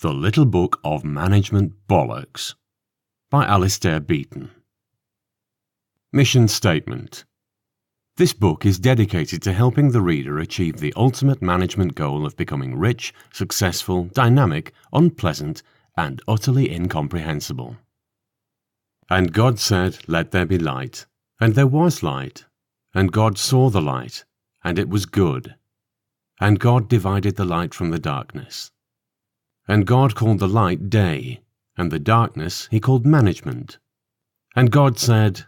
The Little Book of Management Bollocks by Alistair Beaton. Mission Statement. This book is dedicated to helping the reader achieve the ultimate management goal of becoming rich, successful, dynamic, unpleasant, and utterly incomprehensible. And God said, "Let there be light. And there was light. And God saw the light, and it was good. And God divided the light from the darkness. And God called the light day, and the darkness he called management. And God said,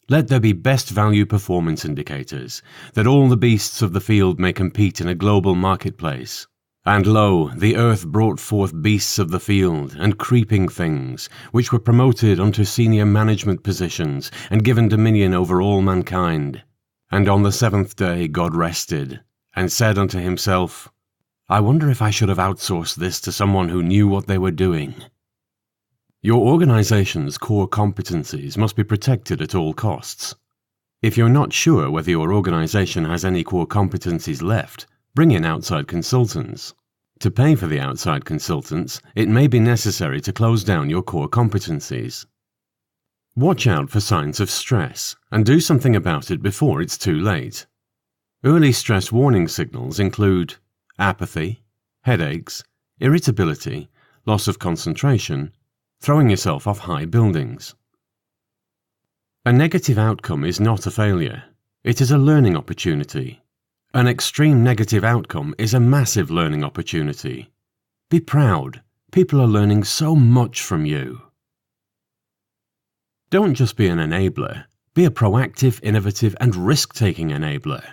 Let there be best value performance indicators, that all the beasts of the field may compete in a global marketplace. And lo, the earth brought forth beasts of the field, and creeping things, which were promoted unto senior management positions, and given dominion over all mankind. And on the seventh day God rested, and said unto himself, I wonder if I should have outsourced this to someone who knew what they were doing. Your organization's core competencies must be protected at all costs. If you're not sure whether your organization has any core competencies left, bring in outside consultants. To pay for the outside consultants, it may be necessary to close down your core competencies. Watch out for signs of stress, and do something about it before it's too late. Early stress warning signals include apathy, headaches, irritability, loss of concentration, throwing yourself off high buildings. A negative outcome is not a failure. It is a learning opportunity. An extreme negative outcome is a massive learning opportunity. Be proud. People are learning so much from you. Don't just be an enabler. Be a proactive, innovative, and risk-taking enabler.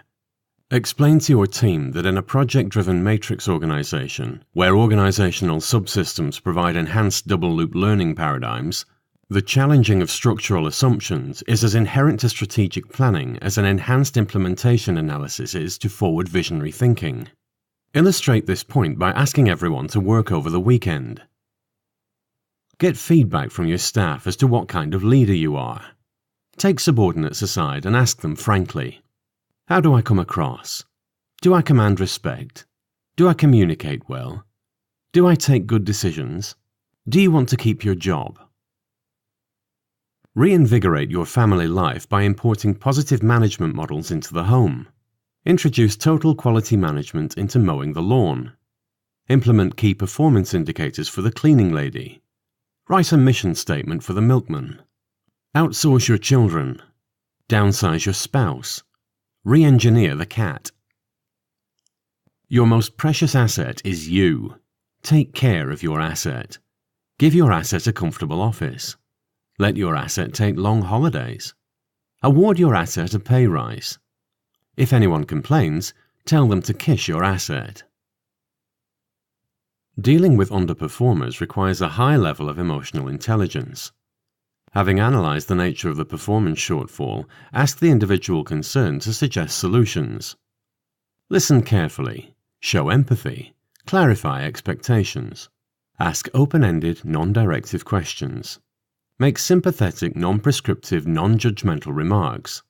Explain to your team that in a project-driven matrix organization, where organizational subsystems provide enhanced double-loop learning paradigms, the challenging of structural assumptions is as inherent to strategic planning as an enhanced implementation analysis is to forward visionary thinking. Illustrate this point by asking everyone to work over the weekend. Get feedback from your staff as to what kind of leader you are. Take subordinates aside and ask them frankly, how do I come across? Do I command respect? Do I communicate well? Do I take good decisions? Do you want to keep your job? Reinvigorate your family life by importing positive management models into the home. Introduce total quality management into mowing the lawn. Implement key performance indicators for the cleaning lady. Write a mission statement for the milkman. Outsource your children. Downsize your spouse. Re-engineer the cat. Your most precious asset is you. Take care of your asset. Give your asset a comfortable office. Let your asset take long holidays. Award your asset a pay rise. If anyone complains, tell them to kiss your asset. Dealing with underperformers requires a high level of emotional intelligence. Having analyzed the nature of the performance shortfall, ask the individual concerned to suggest solutions. Listen carefully, show empathy, clarify expectations. Ask open-ended, non-directive questions. Make sympathetic, non-prescriptive, non-judgmental remarks.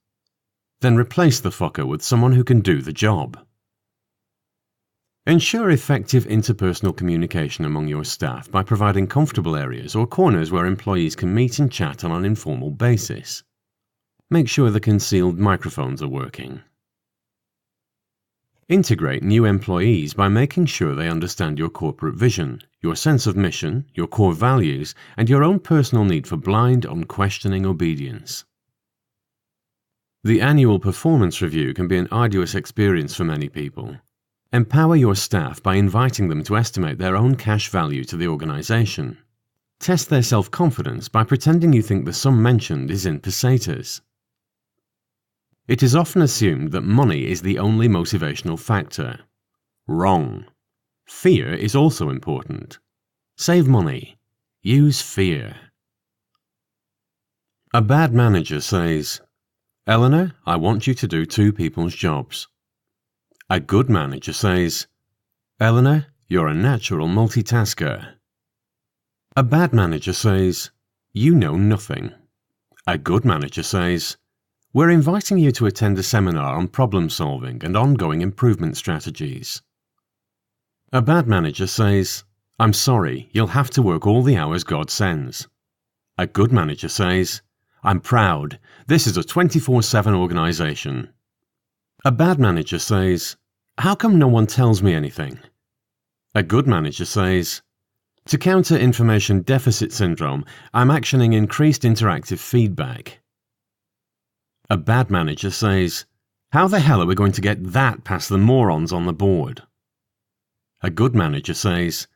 Then replace the fucker with someone who can do the job. Ensure effective interpersonal communication among your staff by providing comfortable areas or corners where employees can meet and chat on an informal basis. Make sure the concealed microphones are working. Integrate new employees by making sure they understand your corporate vision, your sense of mission, your core values, and your own personal need for blind, unquestioning obedience. The annual performance review can be an arduous experience for many people. Empower your staff by inviting them to estimate their own cash value to the organization. Test their self-confidence by pretending you think the sum mentioned is in pesetas. It is often assumed that money is the only motivational factor. Wrong. Fear is also important. Save money. Use fear. A bad manager says, Eleanor, I want you to do two people's jobs. A good manager says, Eleanor, you're a natural multitasker. A bad manager says, you know nothing. A good manager says, we're inviting you to attend a seminar on problem solving and ongoing improvement strategies. A bad manager says, I'm sorry, you'll have to work all the hours God sends. A good manager says, I'm proud, this is a 24/7 organization. A bad manager says, how come no one tells me anything? A good manager says, to counter information deficit syndrome, I'm actioning increased interactive feedback. A bad manager says, how the hell are we going to get that past the morons on the board? A good manager says,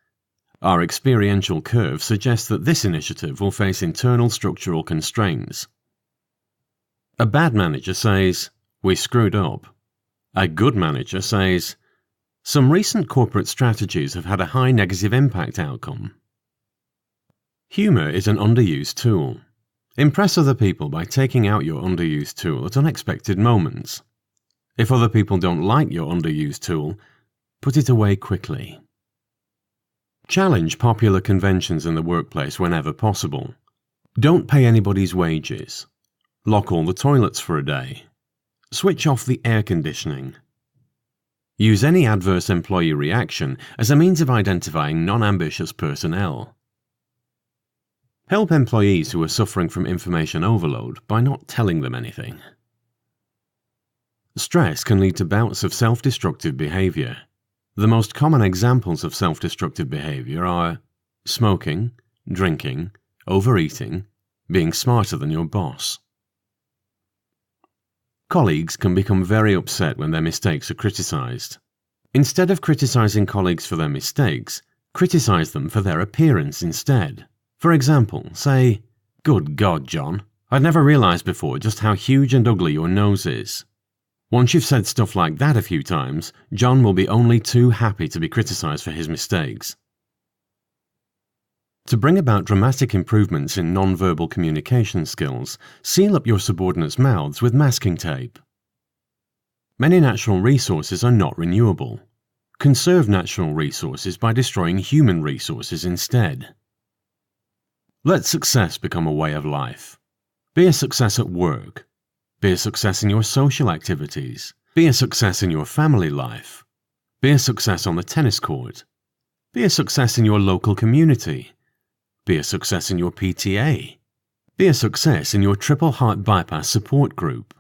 our experiential curve suggests that this initiative will face internal structural constraints. A bad manager says, we screwed up. A good manager says, some recent corporate strategies have had a high negative impact outcome. Humor is an underused tool. Impress other people by taking out your underused tool at unexpected moments. If other people don't like your underused tool, put it away quickly. Challenge popular conventions in the workplace whenever possible. Don't pay anybody's wages. Lock all the toilets for a day. Switch off the air conditioning. Use any adverse employee reaction as a means of identifying non-ambitious personnel. Help employees who are suffering from information overload by not telling them anything. Stress can lead to bouts of self-destructive behavior. The most common examples of self-destructive behavior are smoking, drinking, overeating, being smarter than your boss. Colleagues can become very upset when their mistakes are criticized. Instead of criticizing colleagues for their mistakes, criticize them for their appearance instead. For example, say, "Good God, John, I'd never realized before just how huge and ugly your nose is." Once you've said stuff like that a few times, John will be only too happy to be criticized for his mistakes. To bring about dramatic improvements in non-verbal communication skills, seal up your subordinates' mouths with masking tape. Many natural resources are not renewable. Conserve natural resources by destroying human resources instead. Let success become a way of life. Be a success at work. Be a success in your social activities. Be a success in your family life. Be a success on the tennis court. Be a success in your local community. Be a success in your PTA. Be a success in your triple heart bypass support group.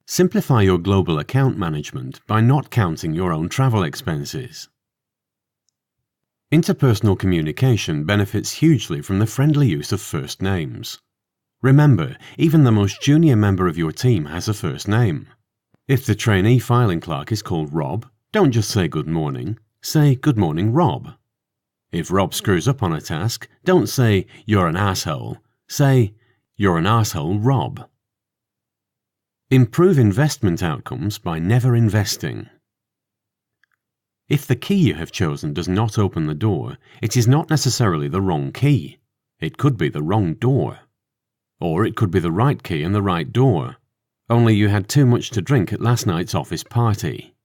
Simplify your global account management by not counting your own travel expenses. Interpersonal communication benefits hugely from the friendly use of first names. Remember, even the most junior member of your team has a first name. If the trainee filing clerk is called Rob, don't just say good morning, say good morning, Rob. If Rob screws up on a task, don't say you're an asshole, say you're an asshole, Rob. Improve investment outcomes by never investing. If the key you have chosen does not open the door, it is not necessarily the wrong key. It could be the wrong door. Or it could be the right key and the right door, only you had too much to drink at last night's office party.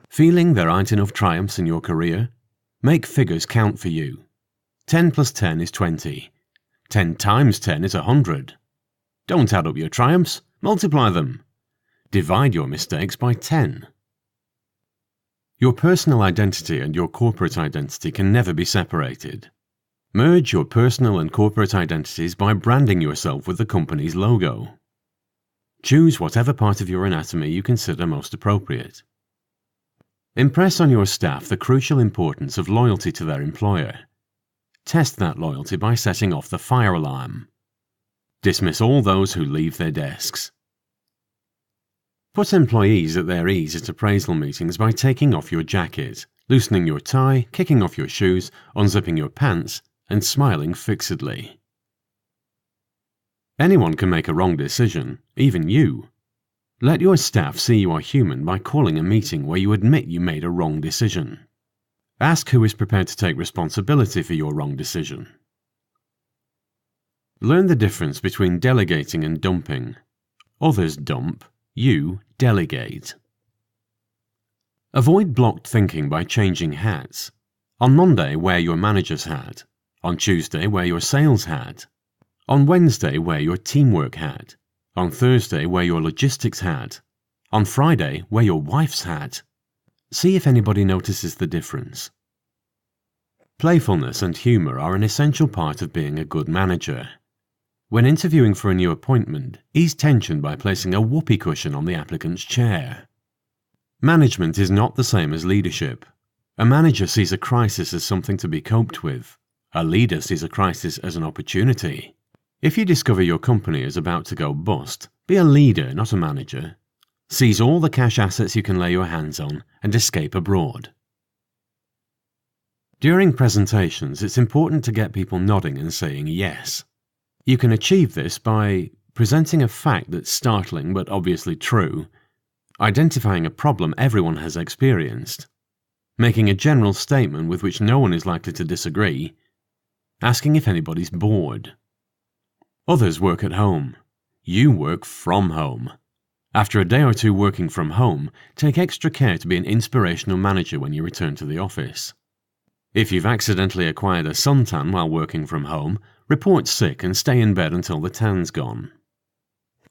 Feeling there aren't enough triumphs in your career? Make figures count for you. 10 plus 10 is 20. 10 times 10 is 100. Don't add up your triumphs, multiply them. Divide your mistakes by 10. Your personal identity and your corporate identity can never be separated. Merge your personal and corporate identities by branding yourself with the company's logo. Choose whatever part of your anatomy you consider most appropriate. Impress on your staff the crucial importance of loyalty to their employer. Test that loyalty by setting off the fire alarm. Dismiss all those who leave their desks. Put employees at their ease at appraisal meetings by taking off your jacket, loosening your tie, kicking off your shoes, unzipping your pants, and smiling fixedly. Anyone can make a wrong decision, even you. Let your staff see you are human by calling a meeting where you admit you made a wrong decision. Ask who is prepared to take responsibility for your wrong decision. Learn the difference between delegating and dumping. Others dump, you delegate. Avoid blocked thinking by changing hats. On Monday, wear your manager's hat. On Tuesday, wear your sales hat. On Wednesday, wear your teamwork hat. On Thursday, wear your logistics hat. On Friday, wear your wife's hat. See if anybody notices the difference. Playfulness and humour are an essential part of being a good manager. When interviewing for a new appointment, ease tension by placing a whoopee cushion on the applicant's chair. Management is not the same as leadership. A manager sees a crisis as something to be coped with. A leader sees a crisis as an opportunity. If you discover your company is about to go bust, be a leader, not a manager. Seize all the cash assets you can lay your hands on and escape abroad. During presentations, it's important to get people nodding and saying yes. You can achieve this by presenting a fact that's startling but obviously true, identifying a problem everyone has experienced, making a general statement with which no one is likely to disagree, asking if anybody's bored. Others work at home. You work from home. After a day or two working from home, take extra care to be an inspirational manager when you return to the office. If you've accidentally acquired a suntan while working from home, report sick and stay in bed until the tan's gone.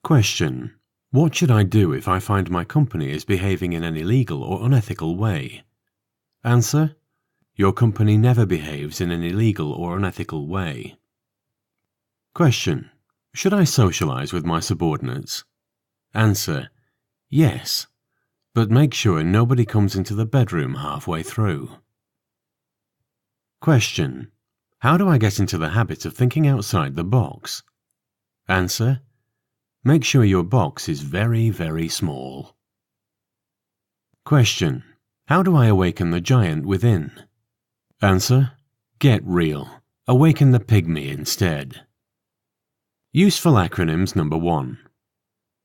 Question: what should I do if I find my company is behaving in an illegal or unethical way? Answer: your company never behaves in an illegal or unethical way. Question: should I socialize with my subordinates? Answer: yes, but make sure nobody comes into the bedroom halfway through. Question: how do I get into the habit of thinking outside the box? Answer: make sure your box is very, very small. Question: how do I awaken the giant within? Answer: get real. Awaken the pygmy instead. Useful acronyms number 1.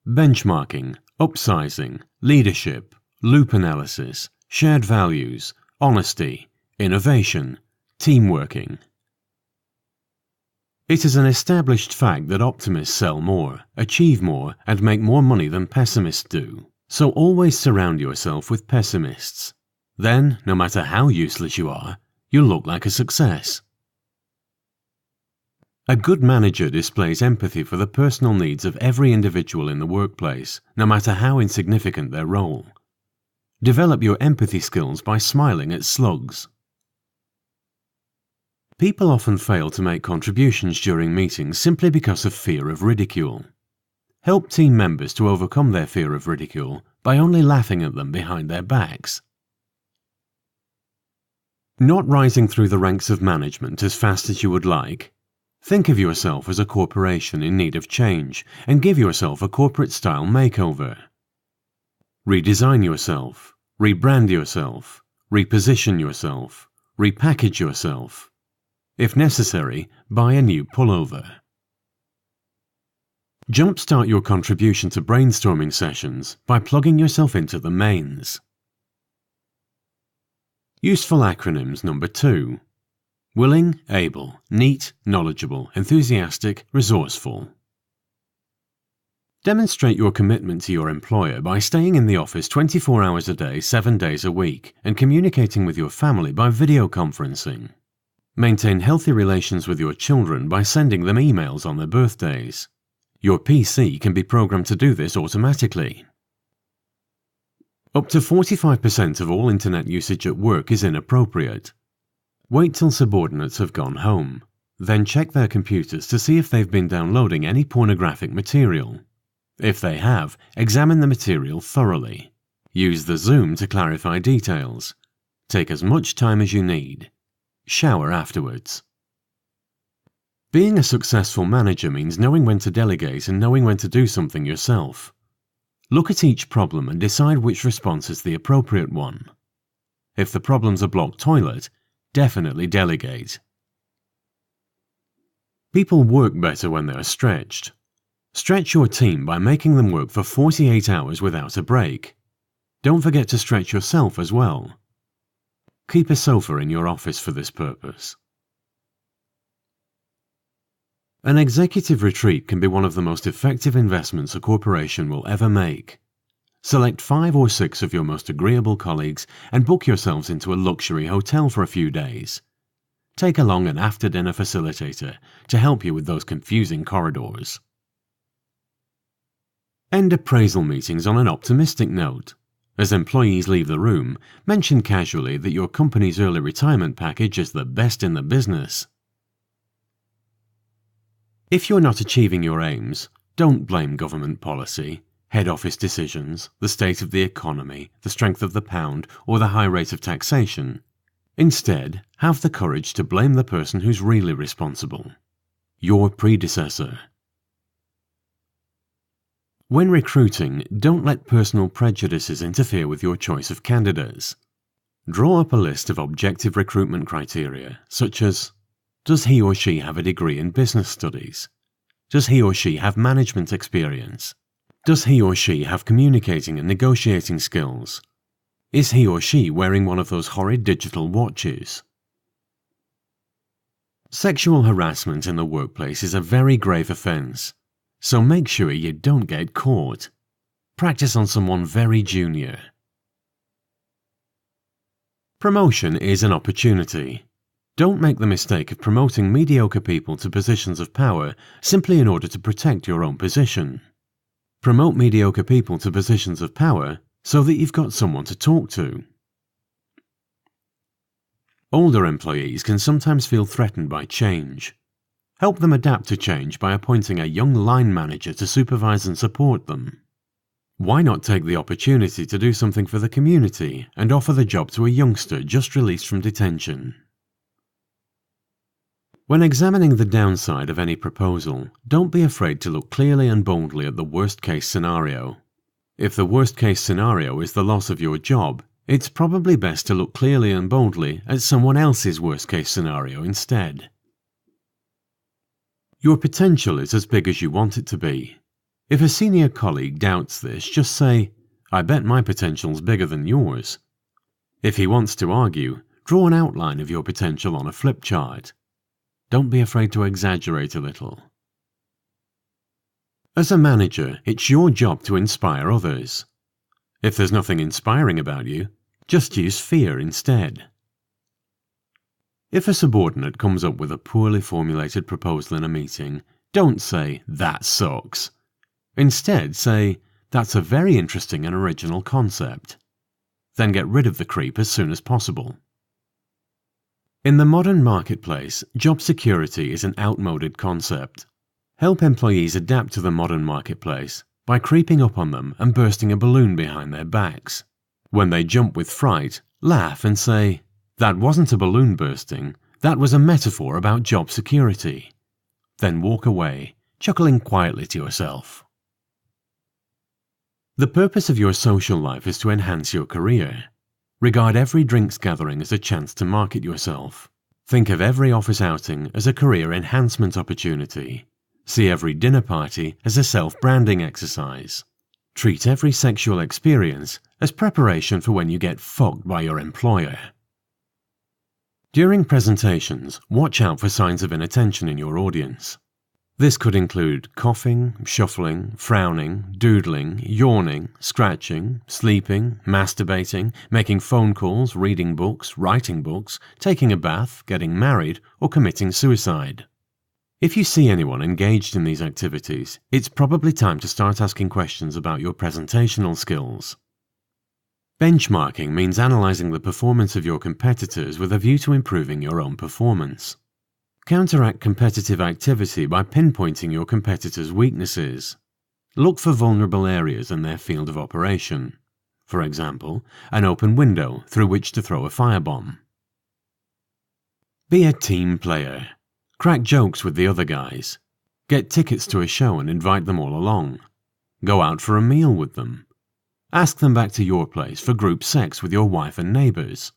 Benchmarking, upsizing, leadership, loop analysis, shared values, honesty, innovation, teamworking. It is an established fact that optimists sell more, achieve more, and make more money than pessimists do. So always surround yourself with pessimists. Then, no matter how useless you are, you'll look like a success. A good manager displays empathy for the personal needs of every individual in the workplace, no matter how insignificant their role. Develop your empathy skills by smiling at slugs. People often fail to make contributions during meetings simply because of fear of ridicule. Help team members to overcome their fear of ridicule by only laughing at them behind their backs. Not rising through the ranks of management as fast as you would like? Think of yourself as a corporation in need of change and give yourself a corporate-style makeover. Redesign yourself, rebrand yourself, reposition yourself, repackage yourself. If necessary, buy a new pullover. Jumpstart your contribution to brainstorming sessions by plugging yourself into the mains. Useful acronyms number 2. Willing, able, neat, knowledgeable, enthusiastic, resourceful. Demonstrate your commitment to your employer by staying in the office 24 hours a day, 7 days a week, and communicating with your family by video conferencing. Maintain healthy relations with your children by sending them emails on their birthdays. Your PC can be programmed to do this automatically. Up to 45% of all internet usage at work is inappropriate. Wait till subordinates have gone home. Then check their computers to see if they've been downloading any pornographic material. If they have, examine the material thoroughly. Use the Zoom to clarify details. Take as much time as you need. Shower afterwards. Being a successful manager means knowing when to delegate and knowing when to do something yourself. Look at each problem and decide which response is the appropriate one. If the problem's a blocked toilet, definitely delegate. People work better when they are stretched. Stretch your team by making them work for 48 hours without a break. Don't forget to stretch yourself as well. Keep a sofa in your office for this purpose. An executive retreat can be one of the most effective investments a corporation will ever make. Select 5 or 6 of your most agreeable colleagues and book yourselves into a luxury hotel for a few days. Take along an after-dinner facilitator to help you with those confusing corridors. End appraisal meetings on an optimistic note. As employees leave the room, mention casually that your company's early retirement package is the best in the business. If you're not achieving your aims, don't blame government policy, head office decisions, the state of the economy, the strength of the pound, or the high rate of taxation. Instead, have the courage to blame the person who's really responsible, your predecessor. When recruiting, don't let personal prejudices interfere with your choice of candidates. Draw up a list of objective recruitment criteria, such as: does he or she have a degree in business studies? Does he or she have management experience? Does he or she have communicating and negotiating skills? Is he or she wearing one of those horrid digital watches? Sexual harassment in the workplace is a very grave offence, so make sure you don't get caught. Practice on someone very junior. Promotion is an opportunity. Don't make the mistake of promoting mediocre people to positions of power simply in order to protect your own position. Promote mediocre people to positions of power so that you've got someone to talk to. Older employees can sometimes feel threatened by change. Help them adapt to change by appointing a young line manager to supervise and support them. Why not take the opportunity to do something for the community and offer the job to a youngster just released from detention? When examining the downside of any proposal, don't be afraid to look clearly and boldly at the worst-case scenario. If the worst-case scenario is the loss of your job, it's probably best to look clearly and boldly at someone else's worst-case scenario instead. Your potential is as big as you want it to be. If a senior colleague doubts this, just say, "I bet my potential's bigger than yours." If he wants to argue, draw an outline of your potential on a flip chart. Don't be afraid to exaggerate a little. As a manager, it's your job to inspire others. If there's nothing inspiring about you, just use fear instead. If a subordinate comes up with a poorly formulated proposal in a meeting, don't say, "That sucks." Instead, say, "That's a very interesting and original concept." Then get rid of the creep as soon as possible. In the modern marketplace, job security is an outmoded concept. Help employees adapt to the modern marketplace by creeping up on them and bursting a balloon behind their backs. When they jump with fright, laugh and say, "That wasn't a balloon bursting, that was a metaphor about job security." Then walk away, chuckling quietly to yourself. The purpose of your social life is to enhance your career. Regard every drinks gathering as a chance to market yourself. Think of every office outing as a career enhancement opportunity. See every dinner party as a self-branding exercise. Treat every sexual experience as preparation for when you get fucked by your employer. During presentations, watch out for signs of inattention in your audience. This could include coughing, shuffling, frowning, doodling, yawning, scratching, sleeping, masturbating, making phone calls, reading books, writing books, taking a bath, getting married, or committing suicide. If you see anyone engaged in these activities, it's probably time to start asking questions about your presentational skills. Benchmarking means analyzing the performance of your competitors with a view to improving your own performance. Counteract competitive activity by pinpointing your competitors' weaknesses. Look for vulnerable areas in their field of operation. For example, an open window through which to throw a firebomb. Be a team player. Crack jokes with the other guys. Get tickets to a show and invite them all along. Go out for a meal with them. Ask them back to your place for group sex with your wife and neighbours.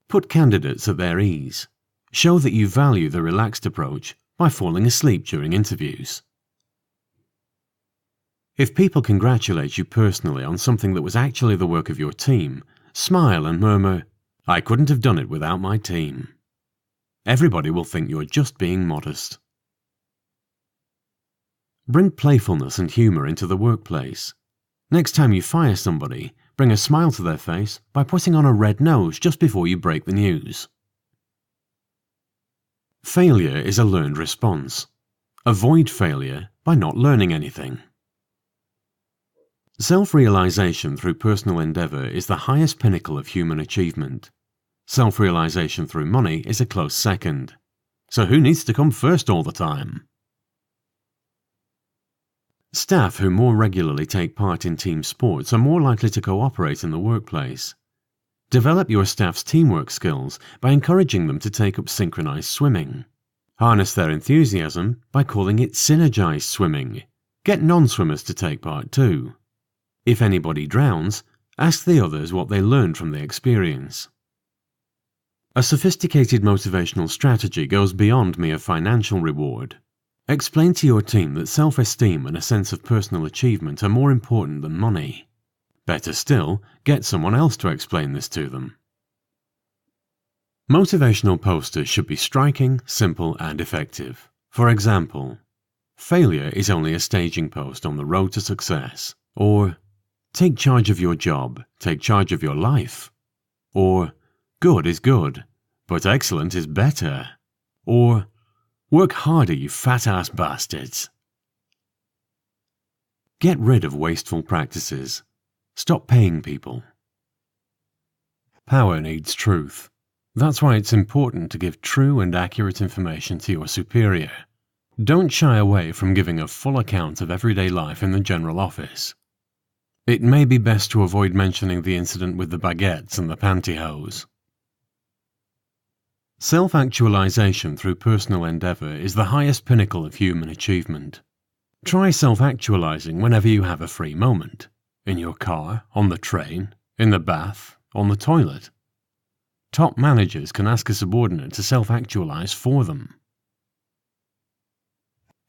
Put candidates at their ease. Show that you value the relaxed approach by falling asleep during interviews. If people congratulate you personally on something that was actually the work of your team, smile and murmur, "I couldn't have done it without my team." Everybody will think you're just being modest. Bring playfulness and humour into the workplace. Next time you fire somebody, bring a smile to their face by putting on a red nose just before you break the news. Failure is a learned response. Avoid failure by not learning anything. Self-realization through personal endeavor is the highest pinnacle of human achievement. Self-realization through money is a close second. So who needs to come first all the time? Staff who more regularly take part in team sports are more likely to cooperate in the workplace. Develop your staff's teamwork skills by encouraging them to take up synchronized swimming. Harness their enthusiasm by calling it synergized swimming. Get non-swimmers to take part too. If anybody drowns, ask the others what they learned from the experience. A sophisticated motivational strategy goes beyond mere financial reward. Explain to your team that self-esteem and a sense of personal achievement are more important than money. Better still, get someone else to explain this to them. Motivational posters should be striking, simple, and effective. For example, "Failure is only a staging post on the road to success," or "Take charge of your job, take charge of your life," or "Good is good, but excellent is better," or "Work harder, you fat-ass bastards." Get rid of wasteful practices. Stop paying people. Power needs truth. That's why it's important to give true and accurate information to your superior. Don't shy away from giving a full account of everyday life in the general office. It may be best to avoid mentioning the incident with the baguettes and the pantyhose. Self-actualization through personal endeavor is the highest pinnacle of human achievement. Try self-actualizing whenever you have a free moment. In your car, on the train, in the bath, on the toilet. Top managers can ask a subordinate to self-actualize for them.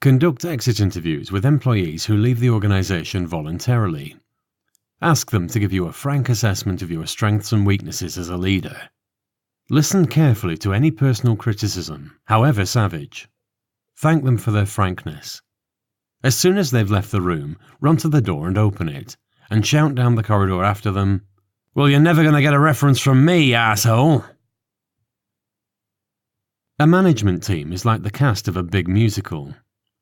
Conduct exit interviews with employees who leave the organization voluntarily. Ask them to give you a frank assessment of your strengths and weaknesses as a leader. Listen carefully to any personal criticism, however savage. Thank them for their frankness. As soon as they've left the room, run to the door and open it, and shout down the corridor after them, "Well, you're never going to get a reference from me, asshole!" A management team is like the cast of a big musical.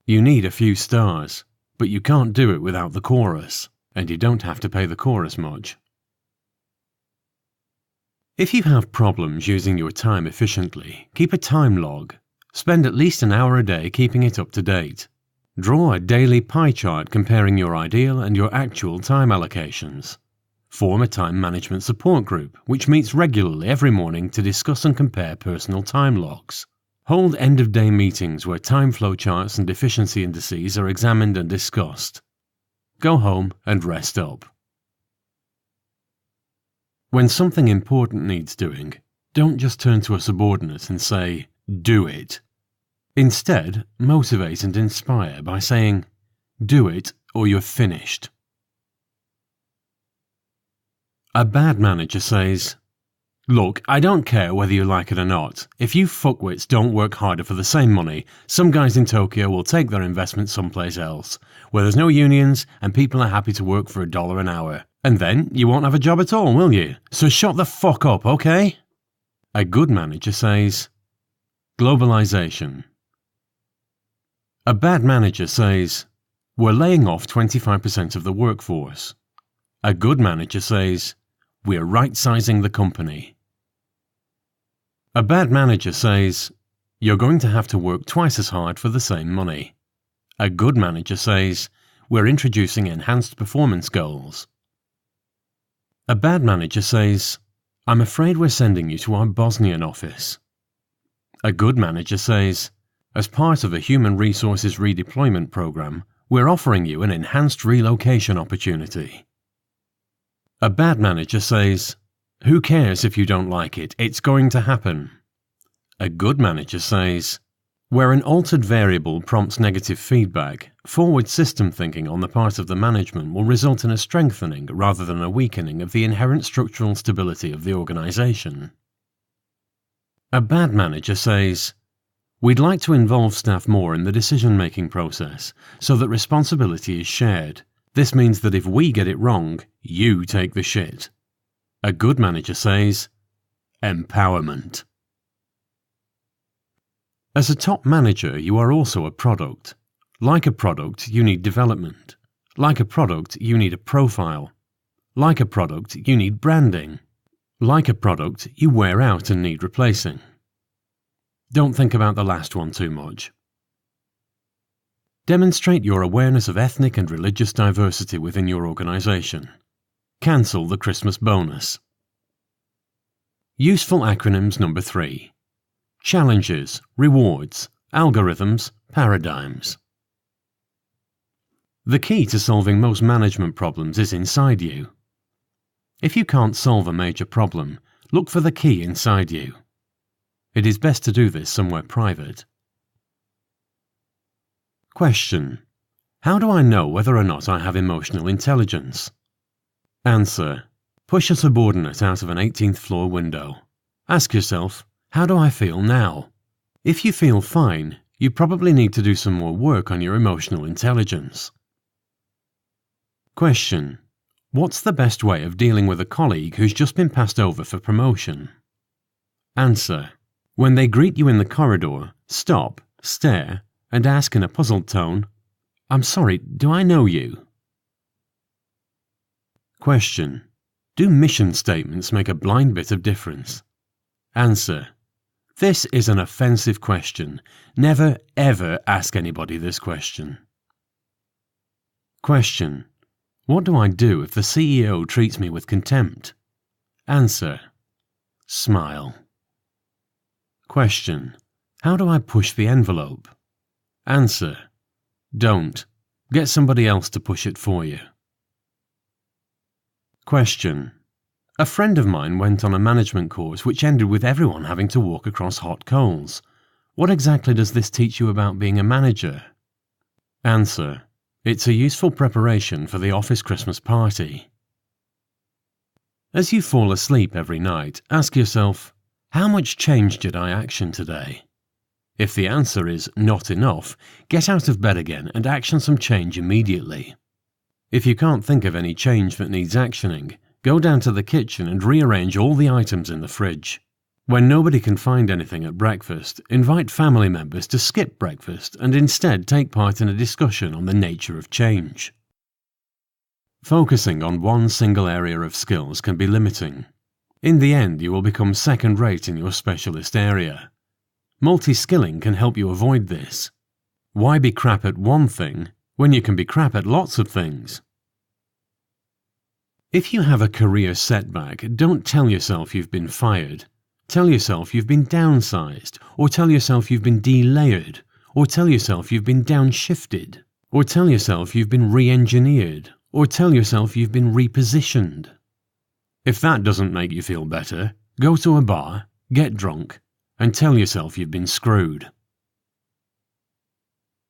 You need a few stars, but you can't do it without the chorus, and you don't have to pay the chorus much. If you have problems using your time efficiently, keep a time log. Spend at least an hour a day keeping it up to date. Draw a daily pie chart comparing your ideal and your actual time allocations. Form a time management support group, which meets regularly every morning to discuss and compare personal time logs. Hold end-of-day meetings where time flow charts and efficiency indices are examined and discussed. Go home and rest up. When something important needs doing, don't just turn to a subordinate and say, "Do it." Instead, motivate and inspire by saying, "Do it or you're finished." A bad manager says, "Look, I don't care whether you like it or not. If you fuckwits don't work harder for the same money, some guys in Tokyo will take their investment someplace else, where there's no unions and people are happy to work for $1 an hour. And then you won't have a job at all, will you? So shut the fuck up, okay?" A good manager says, "Globalization." A bad manager says, "We're laying off 25% of the workforce." A good manager says, "We're right-sizing the company." A bad manager says, "You're going to have to work twice as hard for the same money." A good manager says, "We're introducing enhanced performance goals." A bad manager says, "I'm afraid we're sending you to our Bosnian office." A good manager says, "As part of a human resources redeployment program, we're offering you an enhanced relocation opportunity." A bad manager says, "Who cares if you don't like it? It's going to happen." A good manager says, "Where an altered variable prompts negative feedback, forward system thinking on the part of the management will result in a strengthening rather than a weakening of the inherent structural stability of the organization." A bad manager says, "We'd like to involve staff more in the decision-making process so that responsibility is shared. This means that if we get it wrong, you take the shit." A good manager says, "Empowerment." As a top manager, you are also a product. Like a product, you need development. Like a product, you need a profile. Like a product, you need branding. Like a product, you wear out and need replacing. Don't think about the last one too much. Demonstrate your awareness of ethnic and religious diversity within your organization. Cancel the Christmas bonus. Useful acronyms number 3. Challenges, rewards, algorithms, paradigms. The key to solving most management problems is inside you. If you can't solve a major problem, look for the key inside you. It is best to do this somewhere private. Question: how do I know whether or not I have emotional intelligence? Answer: push a subordinate out of an 18th floor window. Ask yourself, how do I feel now? If you feel fine, you probably need to do some more work on your emotional intelligence. Question: what's the best way of dealing with a colleague who's just been passed over for promotion? Answer: when they greet you in the corridor, stop, stare, and ask in a puzzled tone, "I'm sorry, do I know you?" Question: do mission statements make a blind bit of difference? Answer: this is an offensive question. Never, ever ask anybody this question. Question: what do I do if the CEO treats me with contempt? Answer: smile. Question: how do I push the envelope? Answer: don't. Get somebody else to push it for you. Question: a friend of mine went on a management course which ended with everyone having to walk across hot coals. What exactly does this teach you about being a manager? Answer: it's a useful preparation for the office Christmas party. As you fall asleep every night, ask yourself, how much change did I action today? If the answer is not enough, get out of bed again and action some change immediately. If you can't think of any change that needs actioning, go down to the kitchen and rearrange all the items in the fridge. When nobody can find anything at breakfast, invite family members to skip breakfast and instead take part in a discussion on the nature of change. Focusing on one single area of skills can be limiting. In the end, you will become second-rate in your specialist area. Multi-skilling can help you avoid this. Why be crap at one thing when you can be crap at lots of things? If you have a career setback, don't tell yourself you've been fired. Tell yourself you've been downsized, or tell yourself you've been delayered, or tell yourself you've been downshifted, or tell yourself you've been re-engineered, or tell yourself you've been repositioned. If that doesn't make you feel better, go to a bar, get drunk, and tell yourself you've been screwed.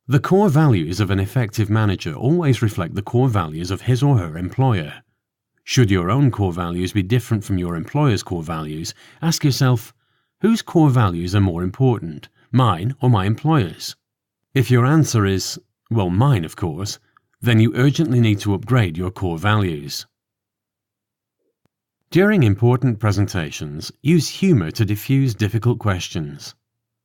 The core values of an effective manager always reflect the core values of his or her employer. Should your own core values be different from your employer's core values, ask yourself, whose core values are more important, mine or my employer's? If your answer is, well, mine of course, then you urgently need to upgrade your core values. During important presentations, use humor to diffuse difficult questions.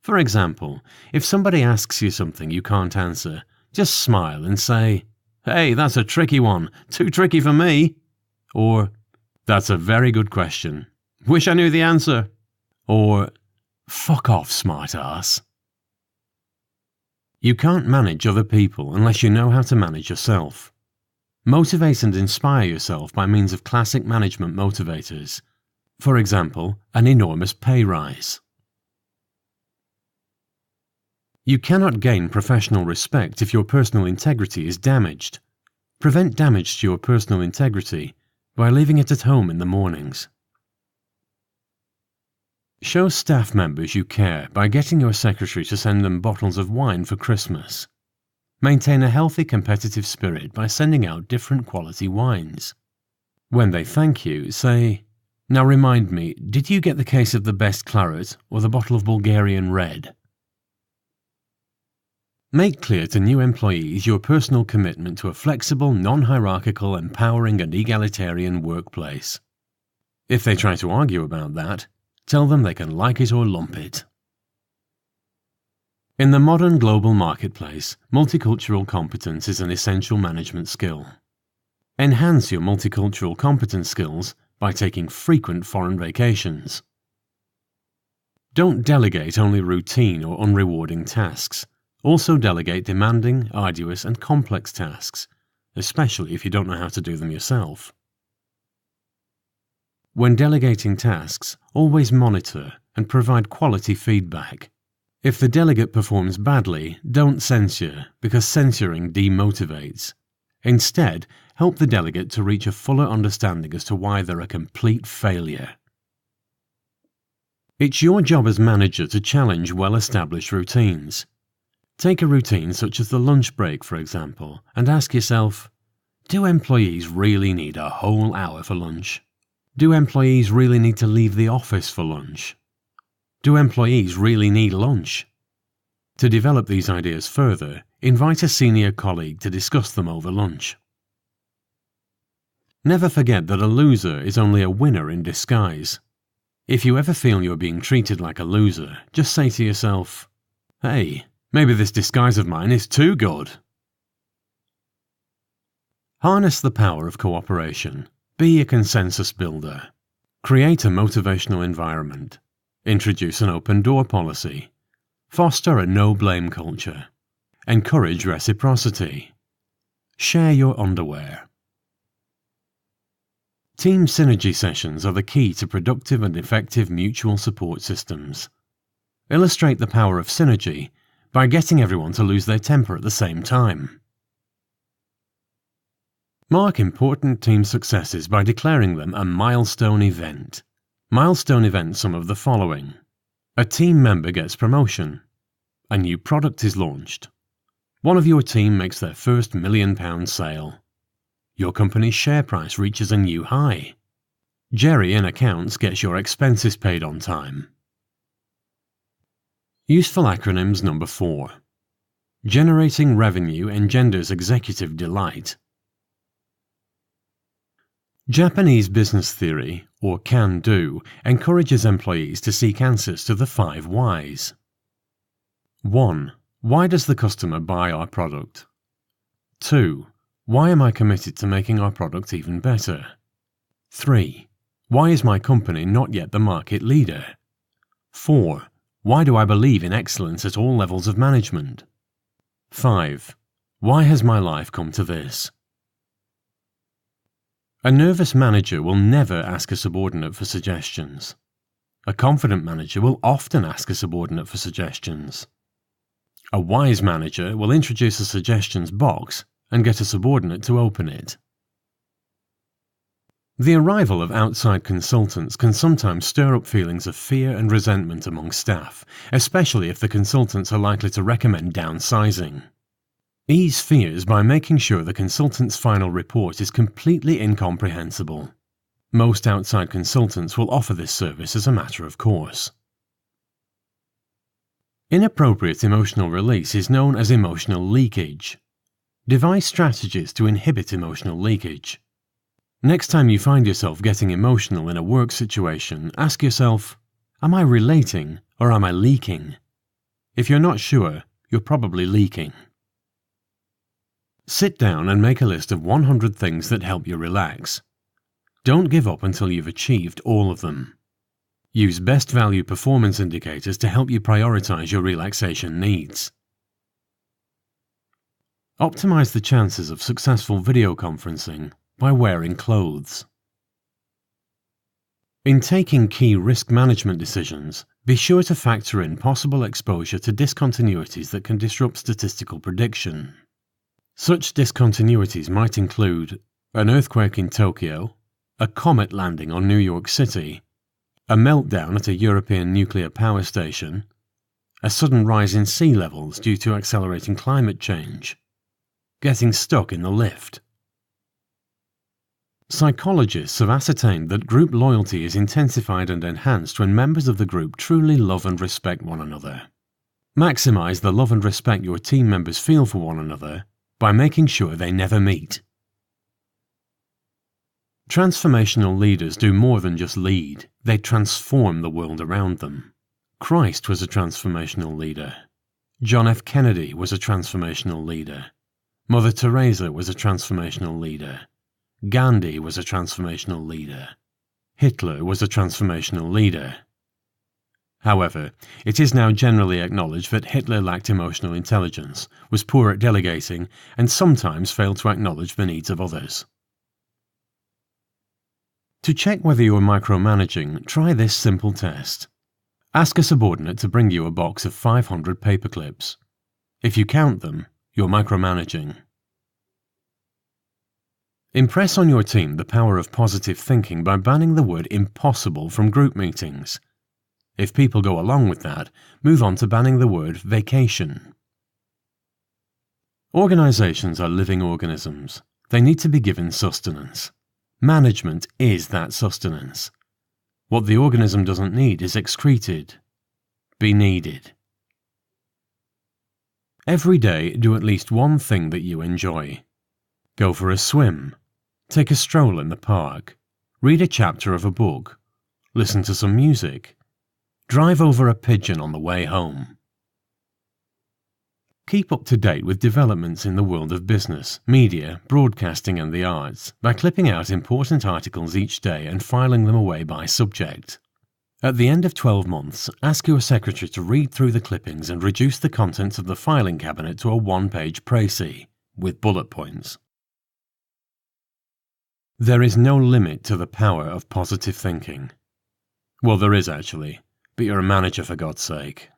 For example, if somebody asks you something you can't answer, just smile and say, "Hey, that's a tricky one. Too tricky for me." Or, "That's a very good question. Wish I knew the answer." Or, "Fuck off, smartass." You can't manage other people unless you know how to manage yourself. Motivate and inspire yourself by means of classic management motivators. For example, an enormous pay rise. You cannot gain professional respect if your personal integrity is damaged. Prevent damage to your personal integrity by leaving it at home in the mornings. Show staff members you care by getting your secretary to send them bottles of wine for Christmas. Maintain a healthy competitive spirit by sending out different quality wines. When they thank you, say, "Now remind me, did you get the case of the best claret or the bottle of Bulgarian red?" Make clear to new employees your personal commitment to a flexible, non-hierarchical, empowering and egalitarian workplace. If they try to argue about that, tell them they can like it or lump it. In the modern global marketplace, multicultural competence is an essential management skill. Enhance your multicultural competence skills by taking frequent foreign vacations. Don't delegate only routine or unrewarding tasks. Also delegate demanding, arduous, and complex tasks, especially if you don't know how to do them yourself. When delegating tasks, always monitor and provide quality feedback. If the delegate performs badly, don't censure, because censoring demotivates. Instead, help the delegate to reach a fuller understanding as to why they're a complete failure. It's your job as manager to challenge well-established routines. Take a routine such as the lunch break, for example, and ask yourself, do employees really need a whole hour for lunch? Do employees really need to leave the office for lunch? Do employees really need lunch? To develop these ideas further, invite a senior colleague to discuss them over lunch. Never forget that a loser is only a winner in disguise. If you ever feel you're being treated like a loser, just say to yourself, hey, maybe this disguise of mine is too good. Harness the power of cooperation. Be a consensus builder. Create a motivational environment. Introduce an open door policy. Foster a no-blame culture. Encourage reciprocity. Share your underwear. Team synergy sessions are the key to productive and effective mutual support systems. Illustrate the power of synergy by getting everyone to lose their temper at the same time. Mark important team successes by declaring them a milestone event. Milestone events some of the following. A team member gets promotion. A new product is launched. One of your team makes their first £1 million sale. Your company's share price reaches a new high. Jerry in accounts gets your expenses paid on time. Useful acronyms number 4. Generating revenue engenders executive delight. Japanese business theory, or can-do, encourages employees to seek answers to the 5 whys. 1. Why does the customer buy our product? 2. Why am I committed to making our product even better? 3. Why is my company not yet the market leader? 4. Why do I believe in excellence at all levels of management? 5. Why has my life come to this? A nervous manager will never ask a subordinate for suggestions. A confident manager will often ask a subordinate for suggestions. A wise manager will introduce a suggestions box and get a subordinate to open it. The arrival of outside consultants can sometimes stir up feelings of fear and resentment among staff, especially if the consultants are likely to recommend downsizing. Ease fears by making sure the consultant's final report is completely incomprehensible. Most outside consultants will offer this service as a matter of course. Inappropriate emotional release is known as emotional leakage. Devise strategies to inhibit emotional leakage. Next time you find yourself getting emotional in a work situation, ask yourself, am I relating or am I leaking? If you're not sure, you're probably leaking. Sit down and make a list of 100 things that help you relax. Don't give up until you've achieved all of them. Use best value performance indicators to help you prioritize your relaxation needs. Optimize the chances of successful video conferencing by wearing clothes. In taking key risk management decisions, be sure to factor in possible exposure to discontinuities that can disrupt statistical prediction. Such discontinuities might include an earthquake in Tokyo, a comet landing on New York City, a meltdown at a European nuclear power station, a sudden rise in sea levels due to accelerating climate change, getting stuck in the lift. Psychologists have ascertained that group loyalty is intensified and enhanced when members of the group truly love and respect one another. Maximize the love and respect your team members feel for one another by making sure they never meet. Transformational leaders do more than just lead, they transform the world around them. Christ was a transformational leader. John F. Kennedy was a transformational leader. Mother Teresa was a transformational leader. Gandhi was a transformational leader. Hitler was a transformational leader. However, it is now generally acknowledged that Hitler lacked emotional intelligence, was poor at delegating, and sometimes failed to acknowledge the needs of others. To check whether you are micromanaging, try this simple test. Ask a subordinate to bring you a box of 500 paperclips. If you count them, you're micromanaging. Impress on your team the power of positive thinking by banning the word impossible from group meetings. If people go along with that, move on to banning the word vacation. Organizations are living organisms. They need to be given sustenance. Management is that sustenance. What the organism doesn't need is excreted. Be needed. Every day, do at least one thing that you enjoy. Go for a swim. Take a stroll in the park. Read a chapter of a book. Listen to some music. Drive over a pigeon on the way home. Keep up to date with developments in the world of business, media, broadcasting and the arts by clipping out important articles each day and filing them away by subject. At the end of 12 months, ask your secretary to read through the clippings and reduce the contents of the filing cabinet to a one-page précis, with bullet points. There is no limit to the power of positive thinking. Well, there is actually, but you're a manager for God's sake.